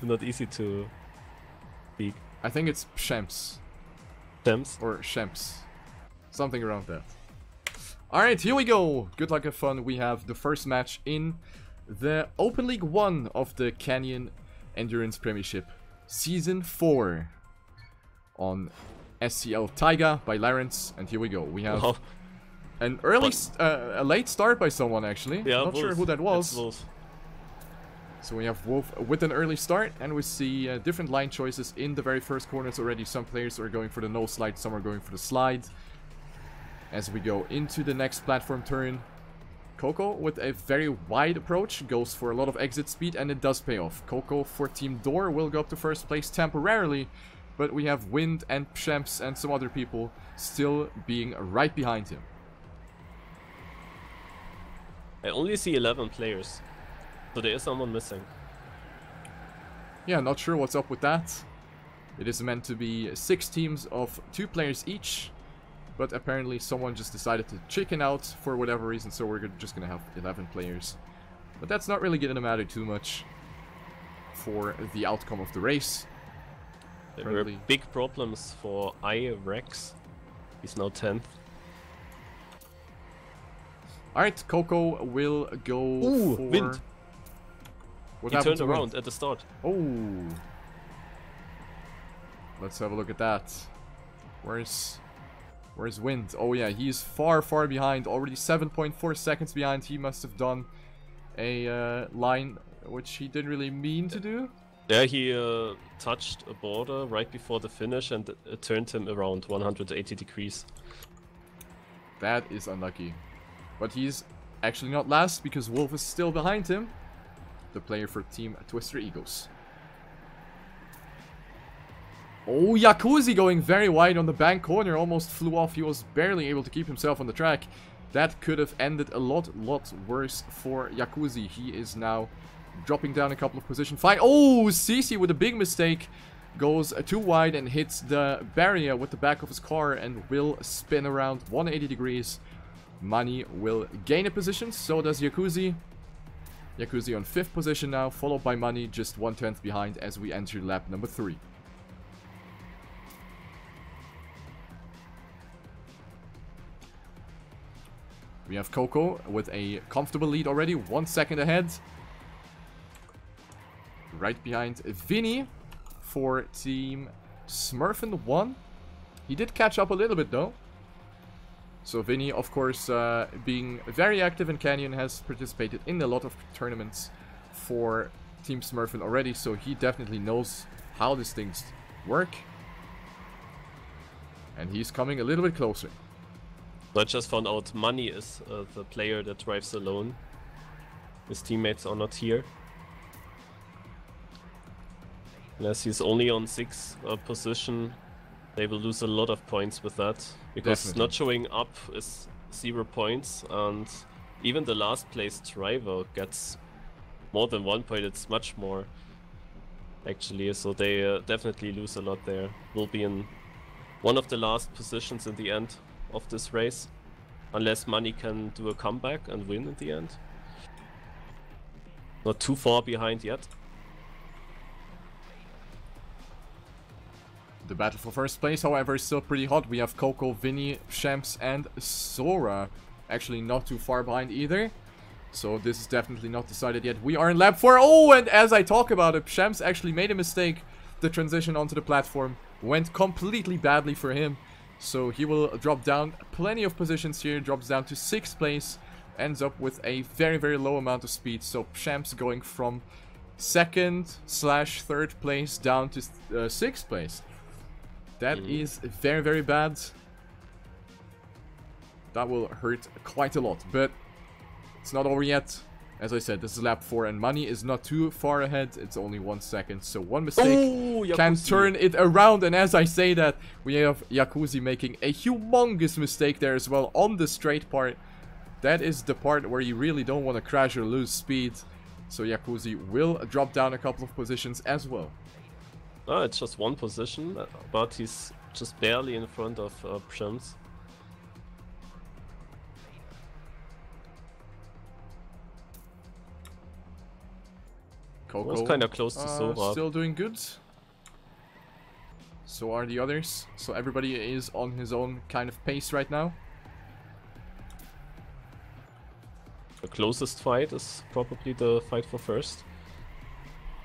Not easy to speak. I think it's Shemps. Temps. Or Shemps. Something around that. Alright, here we go. Good luck and fun. We have the first match in the Open League 1 of the Canyon Endurance Premiership. Season 4. On SCL Taiga by Lawrence. And here we go. We have an early, a late start by someone actually. Yeah, Not Wolf. sure who that was. Wolf. So we have Wolf with an early start, and we see different line choices in the very first corners already. Some players are going for the no slide, some are going for the slide. As we go into the next platform turn, Coco with a very wide approach goes for a lot of exit speed, and it does pay off. Coco for Team Door will go up to first place temporarily, but we have Wind and Pshemps and some other people still being right behind him. I only see 11 players, so there is someone missing. Yeah, not sure what's up with that. It is meant to be 6 teams of 2 players each, but apparently someone just decided to chicken out for whatever reason, so we're just gonna have 11 players. But that's not really gonna matter too much for the outcome of the race. There were big problems for Rex. He's now 10th. Alright, Coco will go for... Wind! What He happened turned to around Wind? at the start. Oh! Let's have a look at that. Where's Wind? Oh yeah, he's far behind. Already 7.4 seconds behind. He must have done a line which he didn't really mean to do. Yeah, he touched a border right before the finish, and it turned him around 180 degrees. That is unlucky. But he's actually not last, because Wolf is still behind him. The player for Team Twister Eagles. Oh, Jacuzzi going very wide on the bank corner. Almost flew off. He was barely able to keep himself on the track. That could have ended a lot worse for Jacuzzi. He is now dropping down a couple of positions. Fine. Oh, Cici with a big mistake. Goes too wide and hits the barrier with the back of his car and will spin around 180 degrees. Mani will gain a position, so does Jacuzzi. Jacuzzi on 5th position now, followed by Mani just 1/10 behind as we enter lap number 3. We have Coco with a comfortable lead already, 1 second ahead. Right behind Vinny for Team Smurfin 1. He did catch up a little bit though. So Vinny, of course, being very active in Canyon, has participated in a lot of tournaments for Team Smurfin already, so he definitely knows how these things work. And he's coming a little bit closer. So I just found out Money is the player that drives alone. His teammates are not here. Unless he's only on 6th position, they will lose a lot of points with that. Because Definitely. not showing up is 0 points, and even the last place driver gets more than 1 point. It's much more, actually, so they definitely lose a lot there. Will be in one of the last positions in the end of this race, unless Money can do a comeback and win in the end. Not too far behind yet. The battle for first place, however, is still pretty hot. We have Coco, Vinny, Shams, and Sora. Actually not too far behind either. So this is definitely not decided yet. We are in lap 4. Oh, and as I talk about it, Shams actually made a mistake. The transition onto the platform went completely badly for him. So he will drop down plenty of positions here. Drops down to 6th place. Ends up with a very low amount of speed. So Shams going from 2nd/3rd place down to 6th place. That is very bad. That will hurt quite a lot, but it's not over yet. As I said, this is lap 4 and Money is not too far ahead. It's only 1 second, so one mistake can turn it around. And as I say that, we have Jacuzzi making a humongous mistake there as well on the straight part. That is the part where you really don't want to crash or lose speed. So Jacuzzi will drop down a couple of positions as well. Oh, it's just 1 position, but he's just barely in front of Pshams. Coco was kind of close to Sora. still doing good. So are the others. So everybody is on his own kind of pace right now. The closest fight is probably the fight for first.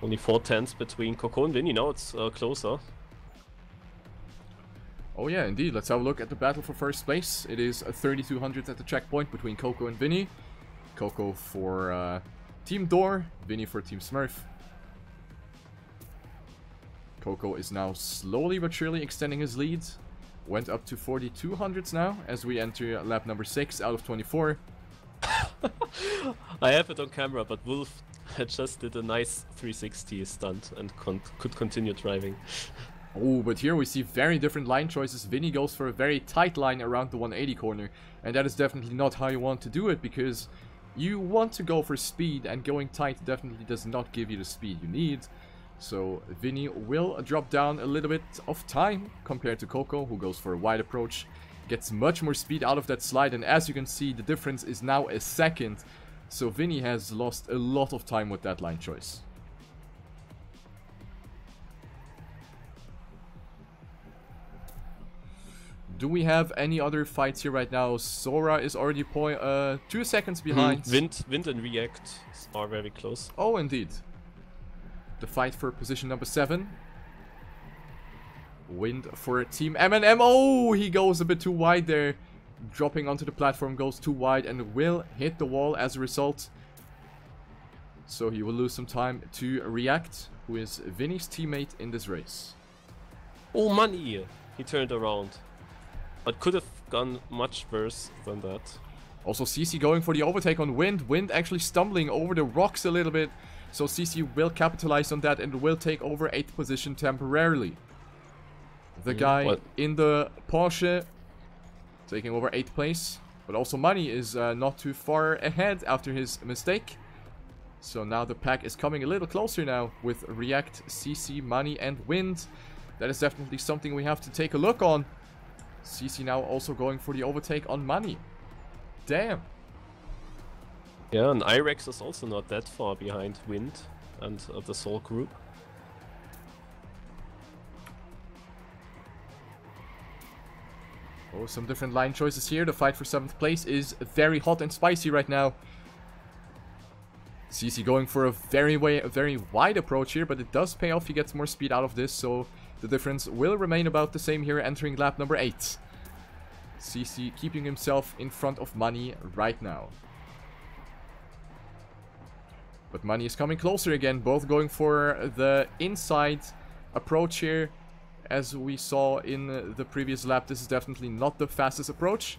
Only 4/10 between Coco and Vinny. Now it's closer. Oh yeah, indeed. Let's have a look at the battle for first place. It is 3,200 at the checkpoint between Coco and Vinny. Coco for Team Door, Vinny for Team Smurf. Coco is now slowly but surely extending his lead. Went up to 4,200s now as we enter lap number 6 out of 24. I have it on camera, but Wolf just did a nice 360 stunt and could continue driving. Oh, but here we see very different line choices. Vinny goes for a very tight line around the 180 corner. And that is definitely not how you want to do it, because you want to go for speed, and going tight definitely does not give you the speed you need. So Vinny will drop down a little bit of time compared to Coco, who goes for a wide approach. Gets much more speed out of that slide, and as you can see, the difference is now a second. So Vinny has lost a lot of time with that line choice. Do we have any other fights here right now? Sora is already 2 seconds behind. Wind and React are very close. Oh, indeed. The fight for position number 7. Wind for Team M&M. Oh, he goes a bit too wide there. Dropping onto the platform, goes too wide and will hit the wall as a result. So he will lose some time to React, who is Vinny's teammate in this race. Oh, money! He turned around. But could have gone much worse than that. Also CC going for the overtake on Wind. Wind actually stumbling over the rocks a little bit. So CC will capitalize on that and will take over 8th position temporarily. The guy in the Porsche taking over 8th place. But also Money is not too far ahead after his mistake. So now the pack is coming a little closer now with React, CC, Money and Wind. That is definitely something we have to take a look on. CC now also going for the overtake on Money. Damn. Yeah, and Irex is also not that far behind Wind and the Soul group. Oh, some different line choices here. The fight for 7th place is very hot and spicy right now. CC going for a very wide approach here, but it does pay off. He gets more speed out of this, so the difference will remain about the same here entering lap number 8. CC keeping himself in front of Money right now. But Money is coming closer again, both going for the inside approach here. As we saw in the previous lap, this is definitely not the fastest approach.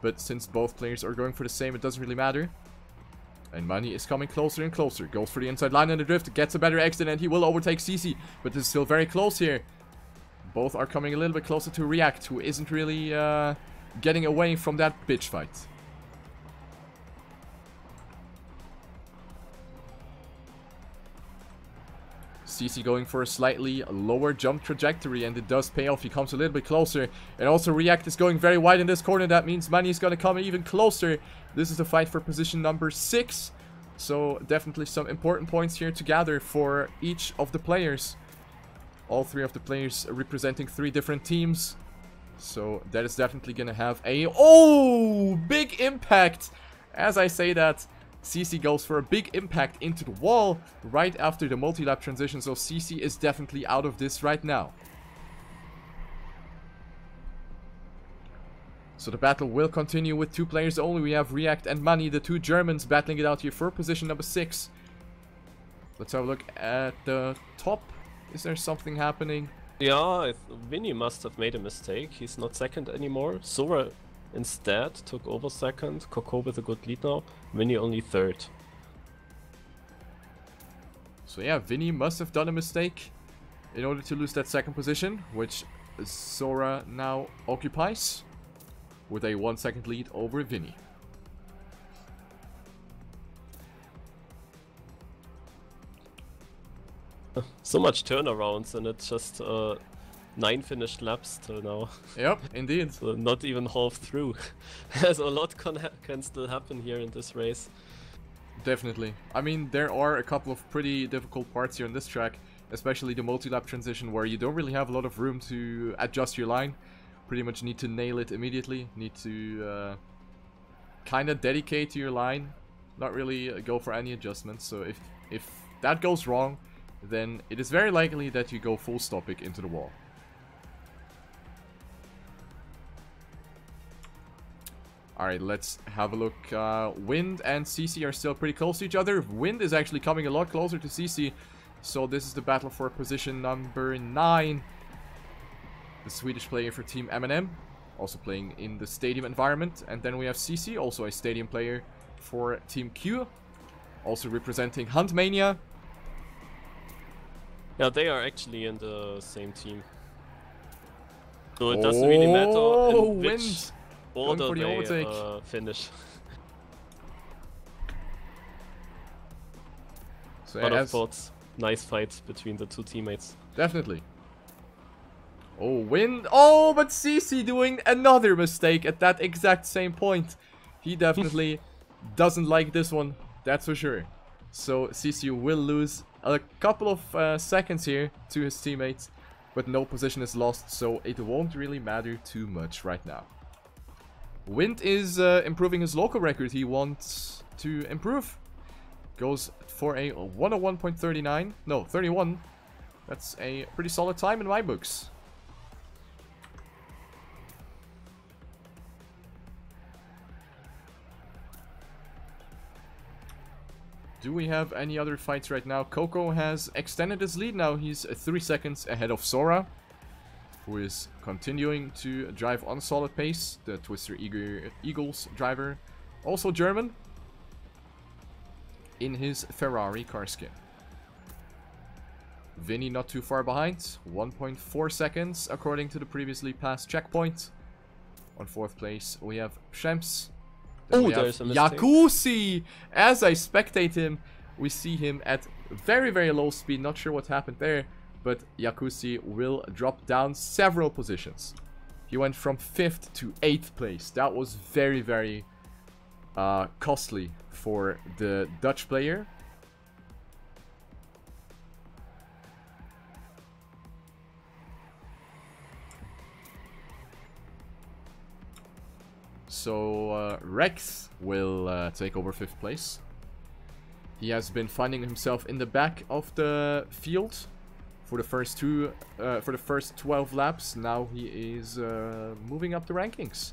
But since both players are going for the same, it doesn't really matter. And Money is coming closer and closer. Goes for the inside line in the drift, gets a better exit, and he will overtake CC. But this is still very close here. Both are coming a little bit closer to React, who isn't really getting away from that bitch fight. CC going for a slightly lower jump trajectory, and it does pay off. He comes a little bit closer, and also React is going very wide in this corner. That means Money is going to come even closer. This is the fight for position number 6, so definitely some important points here to gather for each of the players. All 3 of the players representing 3 different teams, so that is definitely going to have a big impact. As I say that, CC goes for a big impact into the wall right after the multi-lap transition, so CC is definitely out of this right now. So the battle will continue with 2 players only. We have React and Money, the 2 Germans, battling it out here for position number 6. Let's have a look at the top. Is there something happening? Yeah, Vinny must have made a mistake. He's not second anymore. Sora instead took over second. Coco with a good lead now. Vinny only 3rd. So yeah, Vinny must have done a mistake in order to lose that 2nd position, which Sora now occupies with a 1 second lead over Vinny. So much turnarounds, and it's just 9 finished laps till now. Yep, indeed. So not even half through. So a lot can still happen here in this race. Definitely. I mean, there are a couple of pretty difficult parts here on this track, especially the multi-lap transition, where you don't really have a lot of room to adjust your line. Pretty much need to nail it immediately. Need to kind of dedicate to your line, not really go for any adjustments. So if that goes wrong, then it is very likely that you go full stopping into the wall. Alright, let's have a look. Wind and CC are still pretty close to each other. Wind is actually coming a lot closer to CC. So this is the battle for position number 9. The Swedish player for Team M&M, also playing in the stadium environment. And then we have CC, also a stadium player for Team Q, also representing Huntmania. Yeah, they are actually in the same team. So it doesn't really matter in which order they finish. So Lot of thoughts. Nice fight between the two teammates. Definitely. Oh, Wind. Oh, but CC doing another mistake at that exact same point. He definitely doesn't like this one. That's for sure. So CC will lose a couple of seconds here to his teammates. But no position is lost, so it won't really matter too much right now. Wind is improving his local record. He wants to improve. Goes for a 101.39. No, 31. That's a pretty solid time in my books. Do we have any other fights right now? Coco has extended his lead now. He's 3 seconds ahead of Sora, who is continuing to drive on solid pace. The Twister Eagles driver, also German, in his Ferrari car skin. Vinny not too far behind, 1.4 seconds according to the previously passed checkpoint. On 4th place we have Shemps. Then we have Yakusi! As I spectate him, we see him at very, very low speed. Not sure what happened there, but Yakusi will drop down several positions. He went from 5th to 8th place. That was very, very costly for the Dutch player. So Rex will take over 5th place. He has been finding himself in the back of the field for the first 12 laps. Now he is moving up the rankings,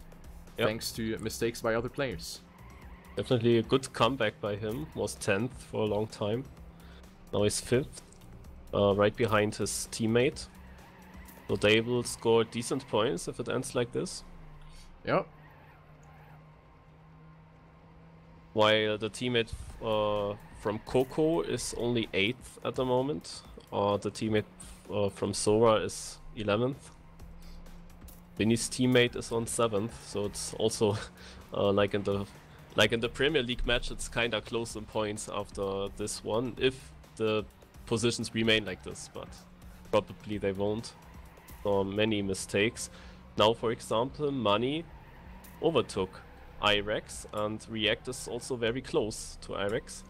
thanks to mistakes by other players. Definitely a good comeback by him. Was 10th for a long time. Now he's 5th, right behind his teammate. So they will score decent points if it ends like this. Yep. While the teammate from Coco is only 8th at the moment. The teammate from Sora is 11th. Vinny's teammate is on 7th, so it's also like in the Premier League match, it's kind of close in points after this one, if the positions remain like this, but probably they won't. So many mistakes. Now, for example, Money overtook Irex, and React is also very close to Irex.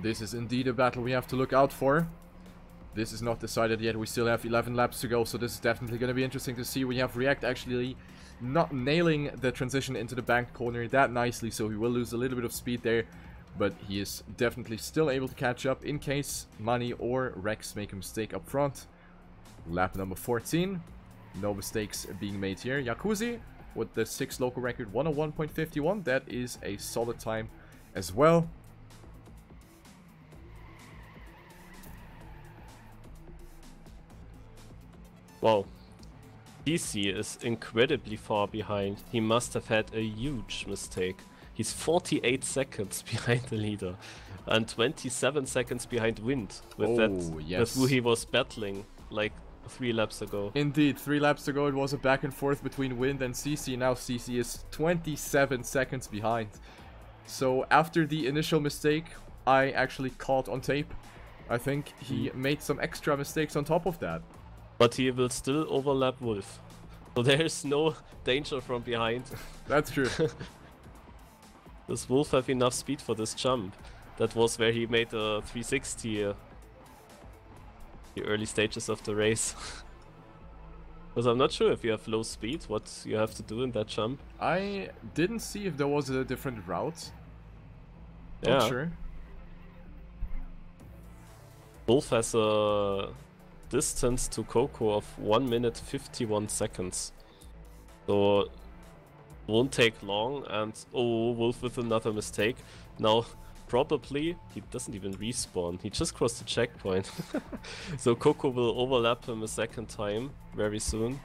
This is indeed a battle we have to look out for. This is not decided yet. We still have 11 laps to go, so this is definitely going to be interesting to see. We have React actually not nailing the transition into the banked corner that nicely, so he will lose a little bit of speed there. But he is definitely still able to catch up in case Money or Rex make a mistake up front. Lap number 14. No mistakes being made here. Yakuzi with the 6th local record, 101.51. That is a solid time as well. Wow. DC is incredibly far behind. He must have had a huge mistake. He's 48 seconds behind the leader and 27 seconds behind Wind with who he was battling like 3 laps ago. Indeed, 3 laps ago it was a back and forth between Wind and CC. Now CC is 27 seconds behind. So after the initial mistake, I actually caught on tape. I think he made some extra mistakes on top of that. But he will still overlap Wolf. So there is no danger from behind. That's true. Does Wolf have enough speed for this jump? That was where he made a 360 the early stages of the race. Because I'm not sure if you have low speed, what you have to do in that jump. I didn't see if there was a different route. Not sure. Wolf has a distance to Coco of 1 minute 51 seconds. So won't take long, and oh, Wolf with another mistake. Now probably he doesn't even respawn, he just crossed the checkpoint. So Coco will overlap him a second time very soon.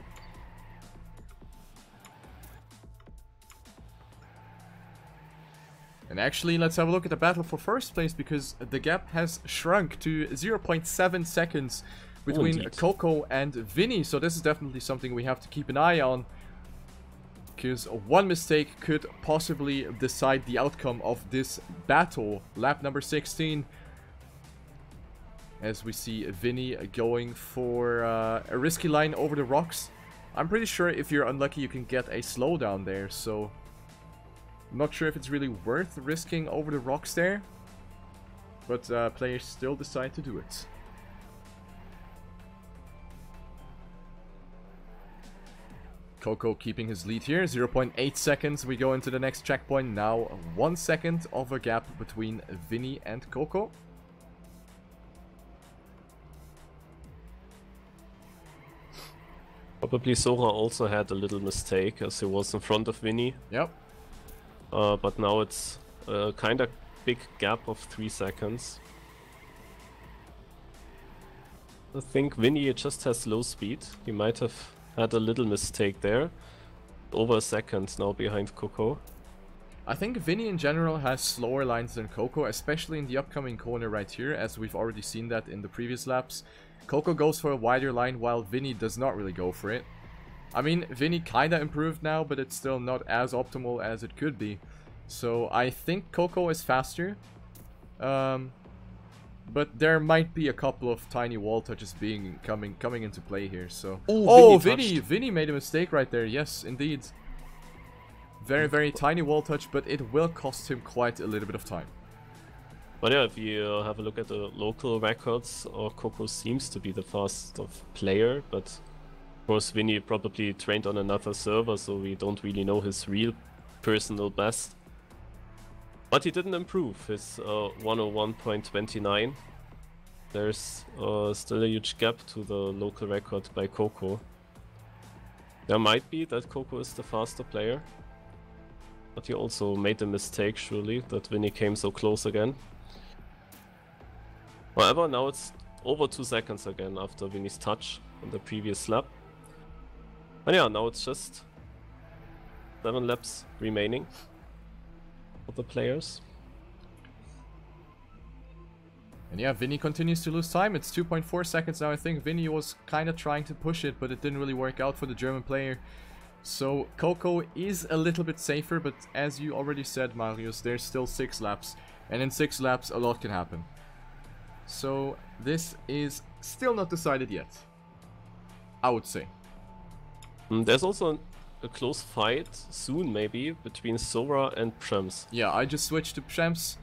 And actually, let's have a look at the battle for first place, because the gap has shrunk to 0.7 seconds between Coco and Vinny. So this is definitely something we have to keep an eye on, because one mistake could possibly decide the outcome of this battle. Lap number 16. As we see Vinny going for a risky line over the rocks. I'm pretty sure if you're unlucky you can get a slowdown there, so I'm not sure if it's really worth risking over the rocks there. But players still decide to do it. Coco keeping his lead here, 0.8 seconds. We go into the next checkpoint now. 1 second of a gap between Vinny and Coco. Probably Sora also had a little mistake as he was in front of Vinny. Yep. But now it's a kind of big gap of 3 seconds. I think Vinny just has low speed. He might have had a little mistake there. Over a second now behind Coco. I think Vinny in general has slower lines than Coco, especially in the upcoming corner right here, as we've already seen that in the previous laps. Coco goes for a wider line while Vinny does not really go for it. I mean, Vinny kinda improved now, but it's still not as optimal as it could be. So I think Coco is faster. But there might be a couple of tiny wall touches coming into play here. So Vinny made a mistake right there. Yes, indeed. Very, very tiny wall touch, but it will cost him quite a little bit of time. But yeah, if you have a look at the local records, Coco seems to be the fastest player, but of course Vinny probably trained on another server, so we don't really know his real personal best. But he didn't improve his 101.29. There's still a huge gap to the local record by Coco. There might be that Coco is the faster player. But he also made a mistake, surely, that Vinny came so close again. However, now it's over 2 seconds again after Vinny's touch on the previous lap. And yeah, now it's just 7 laps remaining for the players. And yeah, Vinny continues to lose time. It's 2.4 seconds now. I think Vinny was kind of trying to push it, but it didn't really work out for the German player. So Coco is a little bit safer, but as you already said, Marius, there's still 6 laps. And in 6 laps, a lot can happen. So this is still not decided yet, I would say. There's also a close fight, soon maybe, between Sora and Prems. Yeah, I just switched to Prems.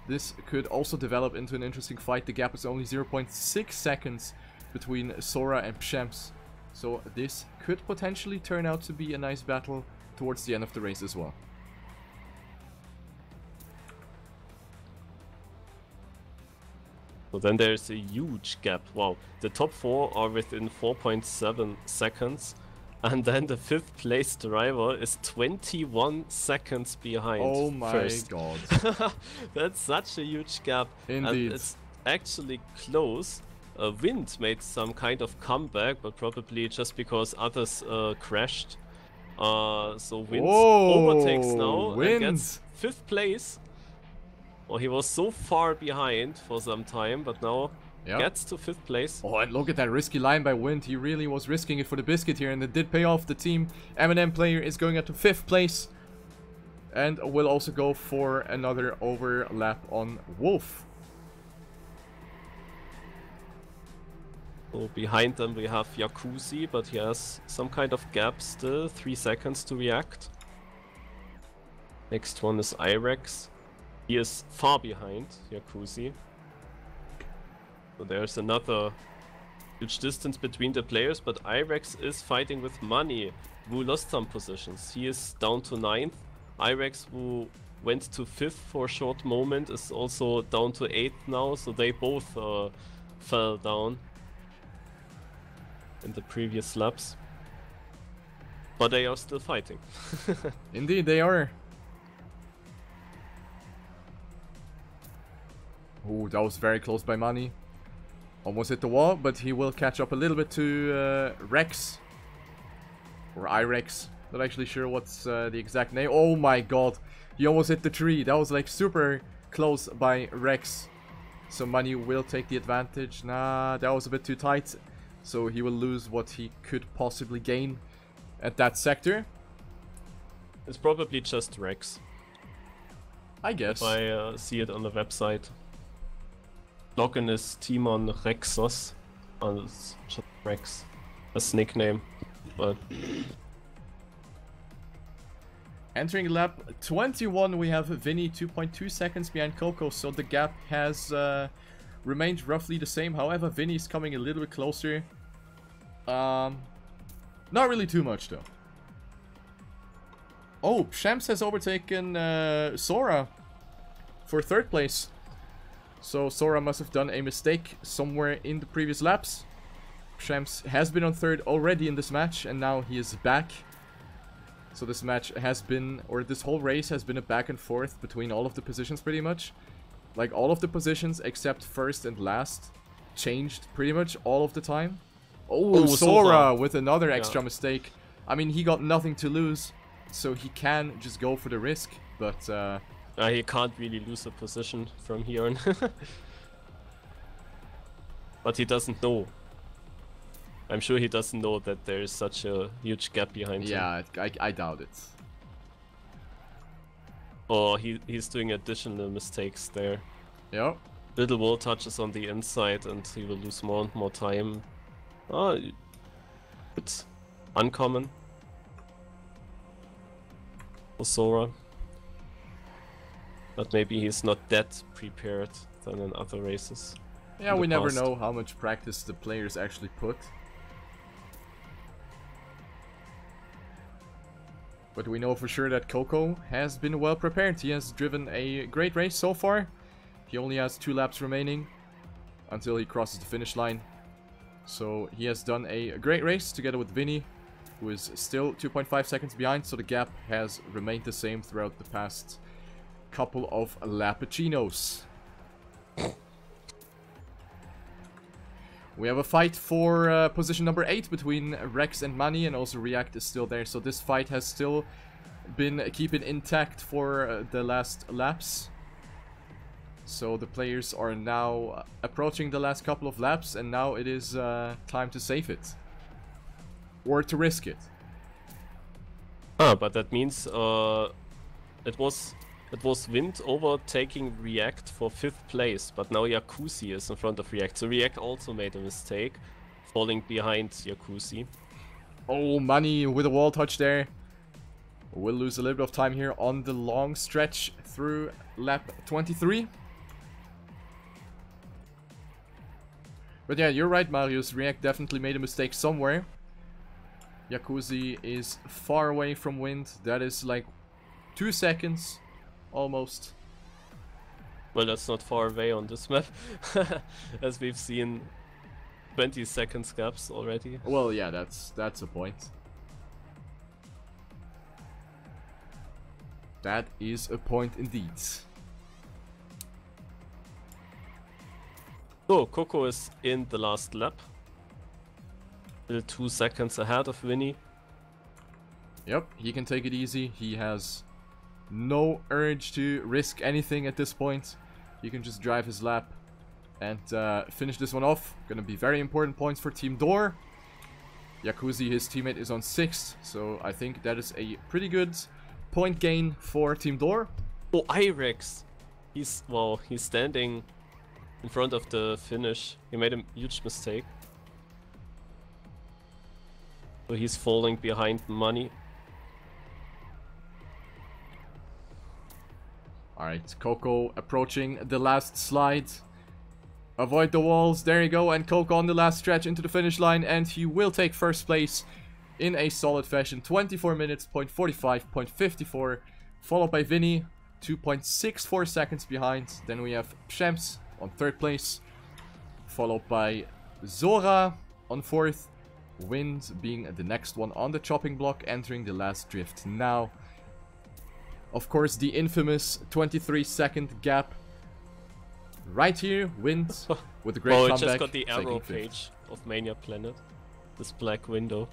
This could also develop into an interesting fight. The gap is only 0.6 seconds between Sora and Prems. So this could potentially turn out to be a nice battle towards the end of the race as well. So then there's a huge gap. Wow, the top 4 are within 4.7 seconds. And then the 5th place driver is 21 seconds behind. Oh my first. god. That's such a huge gap. Indeed. And it's actually close. Wind made some kind of comeback, but probably just because others crashed. So Wind overtakes now and gets 5th place. Well, he was so far behind for some time, but now gets to 5th place. Oh, and look at that risky line by Wind. He really was risking it for the biscuit here, and it did pay off. The team M&M player is going up to 5th place. And will also go for another overlap on Wolf. So behind them we have Jacuzzi, but he has some kind of gap still, 3 seconds to react. Next one is Irex. He is far behind Jacuzzi. So there's another huge distance between the players, but Irex is fighting with Money, who lost some positions. He is down to 9th. Irex, who went to 5th for a short moment, is also down to 8th now, so they both fell down in the previous laps. But they are still fighting. Indeed, they are. Oh, that was very close by Money. Almost hit the wall, but he will catch up a little bit to Rex. Or Irex. Not actually sure what's the exact name. Oh my god. He almost hit the tree. That was like super close by Rex. So Money will take the advantage. Nah, that was a bit too tight. So he will lose what he could possibly gain at that sector. It's probably just Rex. I guess. If I see it on the website. Login is Timon Rexos. And it's just Rex. That's nickname. But entering lap 21, we have Vinny 2.2 seconds behind Coco, so the gap has remained roughly the same. However, Vinny's coming a little bit closer. Not really too much though. Oh, Shams has overtaken Sora for 3rd place. So Sora must have done a mistake somewhere in the previous laps. Shams has been on 3rd already in this match, and now he is back. So this match has been, or this whole race has been a back and forth between all of the positions pretty much. Like all of the positions except 1st and last changed pretty much all of the time. Oh, Sora with another extra mistake. I mean, he got nothing to lose, so he can just go for the risk, but he can't really lose a position from here on. But he doesn't know. I'm sure he doesn't know that there is such a huge gap behind him. Yeah, I doubt it. Or he's doing additional mistakes there. Yep. Little wall touches on the inside and he will lose more and more time. Oh, it's uncommon for Sora. But maybe he's not that prepared than in other races. Yeah, we never know how much practice the players actually put. But we know for sure that Coco has been well prepared. He has driven a great race so far. He only has 2 laps remaining until he crosses the finish line. So he has done a great race together with Vinny, who is still 2.5 seconds behind. So the gap has remained the same throughout the past couple of Lappuccinos. We have a fight for position number 8 between Rex and Manny, and also React is still there. So this fight has still been keeping intact for the last laps. So the players are now approaching the last couple of laps, and now it is time to save it. Or to risk it. Ah, but that means it was Wind overtaking React for 5th place, but now Jacuzzi is in front of React. So React also made a mistake, falling behind Jacuzzi. Oh, Manny with a wall touch there. We'll lose a little bit of time here on the long stretch through lap 23. But yeah, you're right, Marius. React definitely made a mistake somewhere. Jacuzzi is far away from Wind. That is like 2 seconds. Almost. Well, that's not far away on this map, as we've seen 20 seconds gaps already. Well, yeah, that's a point. That is a point indeed. So, Coco is in the last lap. Still 2 seconds ahead of Winnie. Yep, he can take it easy. He has no urge to risk anything at this point. He can just drive his lap and finish this one off. Gonna be very important points for Team Door. Jacuzzi, his teammate, is on 6th, so I think that is a pretty good point gain for Team Door. Oh, Irex! He's standing in front of the finish. He made a huge mistake. So he's falling behind Money. Alright, Coco approaching the last slide. Avoid the walls, there you go, and Coco on the last stretch into the finish line, and he will take first place in a solid fashion. 24 minutes, 0.45, followed by Vinny, 2.64 seconds behind. Then we have Pshems on third place, followed by Zora on fourth. Wind being the next one on the chopping block, entering the last drift now. Of course, the infamous 23-second gap. Right here, Wind with a great comeback. Just got the arrow page of Mania Planet. This black window.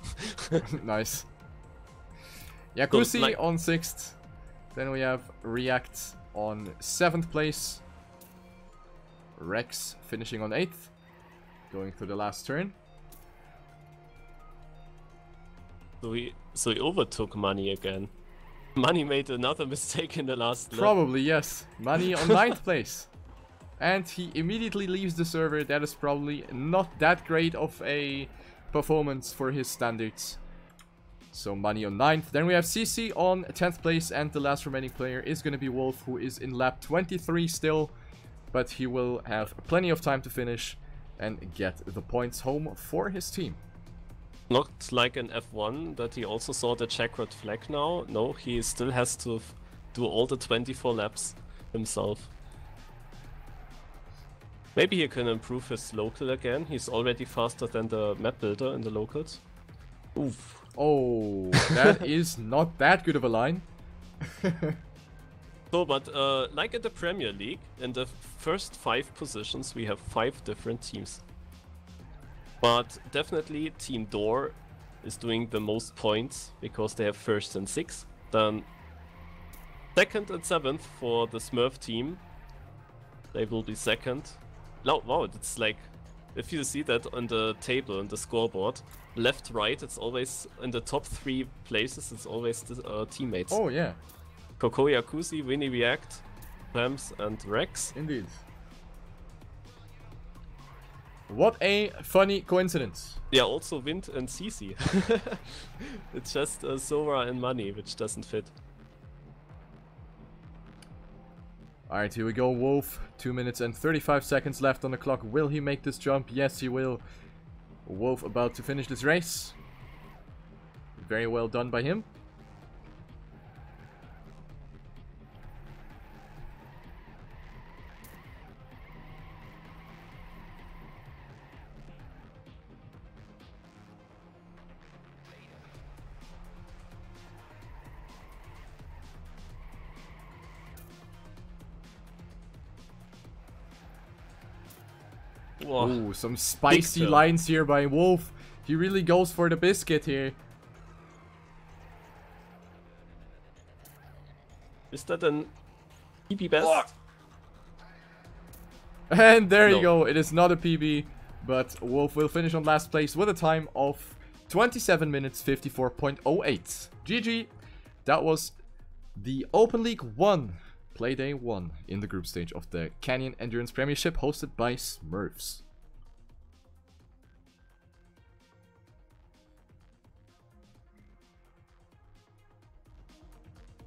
Nice. Jacuzzi on 6th. Then we have React on 7th place. Rex finishing on 8th. Going through the last turn. So he overtook Money again. Money made another mistake in the last lap. Probably, yes. Money on 9th place. And he immediately leaves the server. That is probably not that great of a performance for his standards. So Money on 9th. Then we have CC on 10th place. And the last remaining player is going to be Wolf, who is in lap 23 still. But he will have plenty of time to finish and get the points home for his team. Not like an F1 that he also saw the checkered flag now. No, he still has to do all the 24 laps himself. Maybe he can improve his local again. He's already faster than the map builder in the locals. Oof. Oh, that is not that good of a line. So, but like in the Premier League, in the first 5 positions we have 5 different teams. But definitely Team Door is doing the most points because they have 1st and 6th. Then 2nd and 7th for the Smurf team. They will be 2nd. No, wow, it's like, if you see that on the table, on the scoreboard, left, right, it's always in the top 3 places, it's always the teammates. Oh, yeah. Coco, Jacuzzi, Winnie React, Rams, and Rex. Indeed. What a funny coincidence. Yeah, also Wind and CC. It's just Zora and Money, which doesn't fit. Alright, here we go, Wolf. 2 minutes and 35 seconds left on the clock. Will he make this jump? Yes, he will. Wolf about to finish this race. Very well done by him. Ooh, some spicy lines here by Wolf. He really goes for the biscuit here. Is that an PB best? And there you go. It is not a PB, but Wolf will finish on last place with a time of 27 minutes 54.08. GG. That was the Open League 1. Playday 1 in the group stage of the Canyon Endurance Premiership hosted by Smurfs.